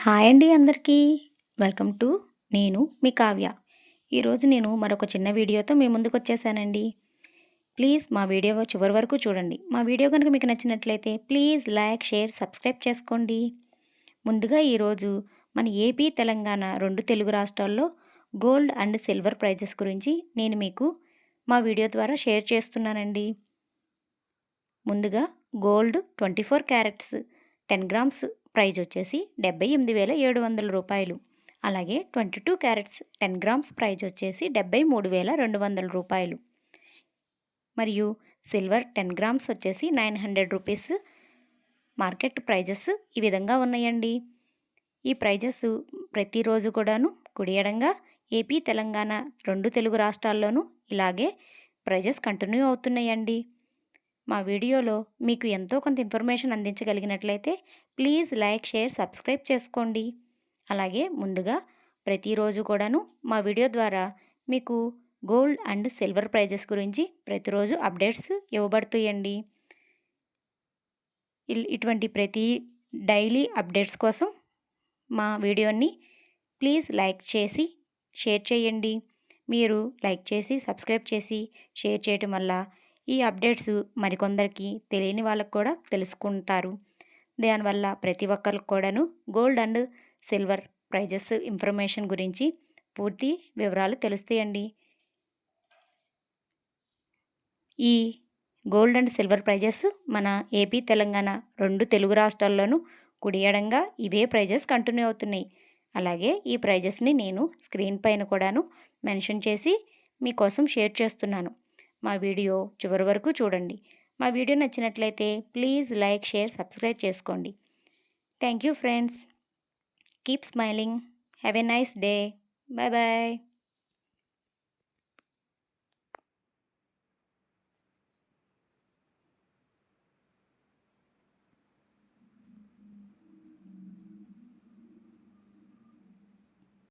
Hi అండి అందరికీ. Welcome to నేను మీ కావ్య. ఈరోజు నేను మరొక చిన్న వీడియోతో మీ ముందుకొచ్చేసానండి. ప్లీజ్ మా వీడియో చివరి వరకు చూడండి. మా వీడియో కనుక మీకు నచ్చినట్లయితే ప్లీజ్ లైక్, షేర్, సబ్స్క్రైబ్ చేసుకోండి. ముందుగా ఈరోజు మన ఏపీ, తెలంగాణ 2 తెలుగు రాష్ట్రాల్లో గోల్డ్ అండ్ సిల్వర్ ప్రైజెస్ గురించి నేను మీకు మా వీడియో ద్వారా షేర్ చేస్తున్నానండి. ముందుగా గోల్డ్ 24 క్యారెట్స్ 10 గ్రామ్స్ ప్రైజ్ వచ్చేసి 78,700 రూపాయలు. అలాగే 22 క్యారెట్స్ 10 గ్రామ్స్ ప్రైజ్ వచ్చేసి 73,200 రూపాయలు. మరియు సిల్వర్ 10 గ్రామ్స్ వచ్చేసి 900 రూపీస్. మార్కెట్ ప్రైజెస్ ఈ విధంగా ఉన్నాయండి. ఈ ప్రైజెస్ ప్రతిరోజు కూడాను కుడియడంగా ఏపీ, తెలంగాణ 2 తెలుగు రాష్ట్రాల్లోనూ ఇలాగే ప్రైజెస్ కంటిన్యూ అవుతున్నాయండి. మా వీడియోలో మీకు ఎంతో కొంత ఇన్ఫర్మేషన్ అందించగలిగినట్లయితే ప్లీజ్ లైక్, షేర్, సబ్స్క్రైబ్ చేసుకోండి. అలాగే ముందుగా ప్రతిరోజు కూడాను మా వీడియో ద్వారా మీకు గోల్డ్ అండ్ సిల్వర్ ప్రైజెస్ గురించి ప్రతిరోజు అప్డేట్స్ ఇవ్వబడుతాయండి. ఇటువంటి ప్రతి డైలీ అప్డేట్స్ కోసం మా వీడియోని ప్లీజ్ లైక్ చేసి షేర్ చేయండి. మీరు లైక్ చేసి, సబ్స్క్రైబ్ చేసి, షేర్ చేయటం వల్ల ఈ అప్డేట్స్ మరికొందరికి తెలియని వాళ్ళకు కూడా తెలుసుకుంటారు. దానివల్ల ప్రతి ఒక్కరికి కూడాను gold and silver prices information గురించి పూర్తి వివరాలు తెలుస్తాయండి. ఈ గోల్డ్ అండ్ సిల్వర్ ప్రైజెస్ మన ఏపీ, తెలంగాణ 2 తెలుగు రాష్ట్రాల్లోనూ కుడియడంగా ఇవే ప్రైజెస్ కంటిన్యూ అవుతున్నాయి. అలాగే ఈ ప్రైజెస్ని నేను స్క్రీన్ పైన కూడాను మెన్షన్ చేసి మీకోసం షేర్ చేస్తున్నాను. మా వీడియో చివరి వరకు చూడండి. మా వీడియో నచ్చినట్లయితే ప్లీజ్ లైక్, షేర్, సబ్స్క్రైబ్ చేసుకోండి. Thank you friends. Keep smiling. Have a nice day. Bye bye.